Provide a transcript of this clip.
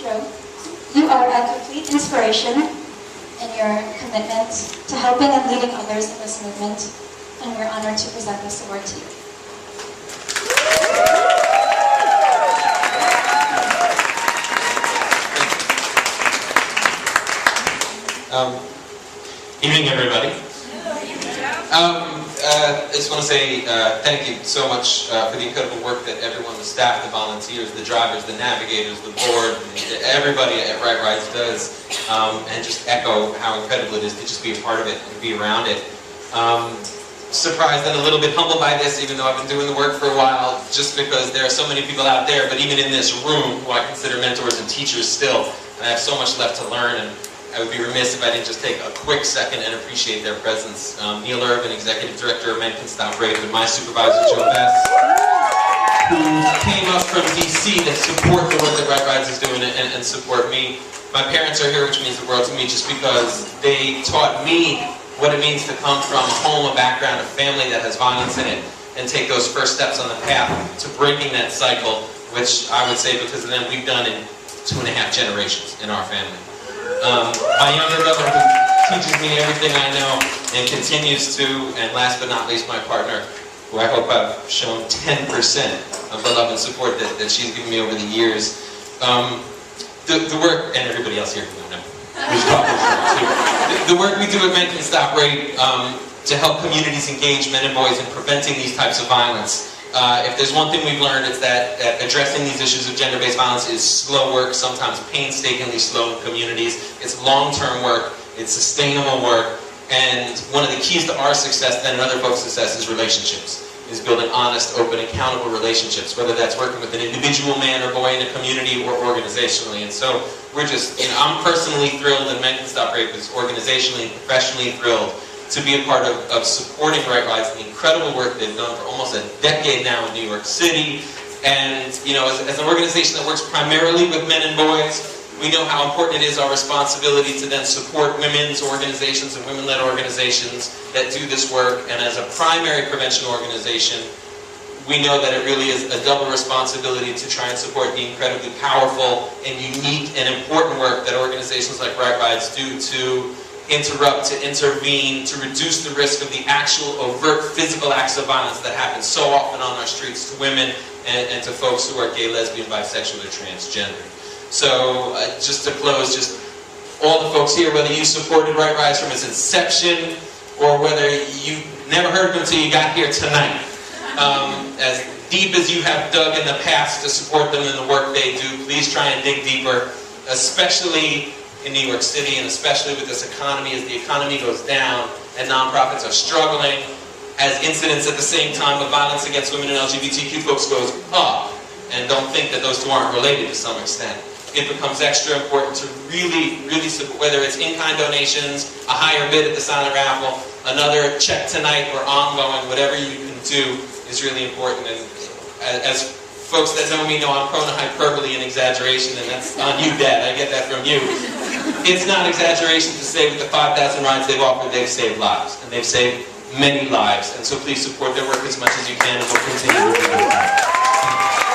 true. You are a complete inspiration in your commitment to helping and leading others in this movement, and we're honored to present this award to you. Evening, everybody. I just want to say thank you so much for the incredible work that everyone, the staff, the volunteers, the drivers, the navigators, the board, everybody at Right Rides does, and just echo how incredible it is to just be a part of it and be around it. Surprised and a little bit humbled by this, even though I've been doing the work for a while, just because there are so many people out there, but even in this room, who I consider mentors and teachers still, and I have so much left to learn, and I would be remiss if I didn't just take a quick second and appreciate their presence. Neil Irvin, Executive Director of Men Can Stop Rape, and my supervisor, Joe Bess, who came up from DC to support the work that Right Rides is doing and support me. My parents are here, which means the world to me, just because they taught me what it means to come from a home, a background, a family that has violence in it, and take those first steps on the path to breaking that cycle, which I would say, because of them, we've done in 2.5 generations in our family. My younger brother, who teaches me everything I know and continues to, and last but not least, my partner, who I hope I've shown 10% of the love and support that she's given me over the years. The work, and everybody else here, the work we do at Men Can Stop Rape to help communities engage men and boys in preventing these types of violence. If there's one thing we've learned, it's that addressing these issues of gender-based violence is slow work, sometimes painstakingly slow in communities. It's long-term work, it's sustainable work, and one of the keys to our success then and other folks' success is relationships. Is building honest, open, accountable relationships, whether that's working with an individual man or boy in a community or organizationally. And so we're just, I'm personally thrilled, and Men Can Stop Rape is organizationally and professionally thrilled to be a part of supporting Right Rides and the incredible work they've done for almost a decade now in New York City. And, you know, as an organization that works primarily with men and boys, we know how important it is, our responsibility to then support women's organizations and women-led organizations that do this work. And as a primary prevention organization, we know that it really is a double responsibility to try and support the incredibly powerful and unique and important work that organizations like Right Rides do to interrupt, to intervene, to reduce the risk of the actual overt physical acts of violence that happen so often on our streets to women and to folks who are gay, lesbian, bisexual, or transgender. So just to close, just all the folks here, whether you supported Right Rides from its inception or whether you never heard of them until you got here tonight, as deep as you have dug in the past to support them in the work they do, please try and dig deeper, especially in New York City, and especially with this economy. As the economy goes down and nonprofits are struggling, as incidents at the same time of violence against women and LGBTQ folks goes up, and don't think that those two aren't related to some extent, it becomes extra important to really, really support, whether it's in-kind donations, a higher bid at the silent raffle, another check tonight or ongoing, whatever you can do is really important. And as folks that know me know, I'm prone to hyperbole and exaggeration, and that's on you, Dad. I get that from you. It's not exaggeration to say with the 5,000 rides they've offered, they've saved lives, and they've saved many lives. And so please support their work as much as you can, and we'll continue to do that.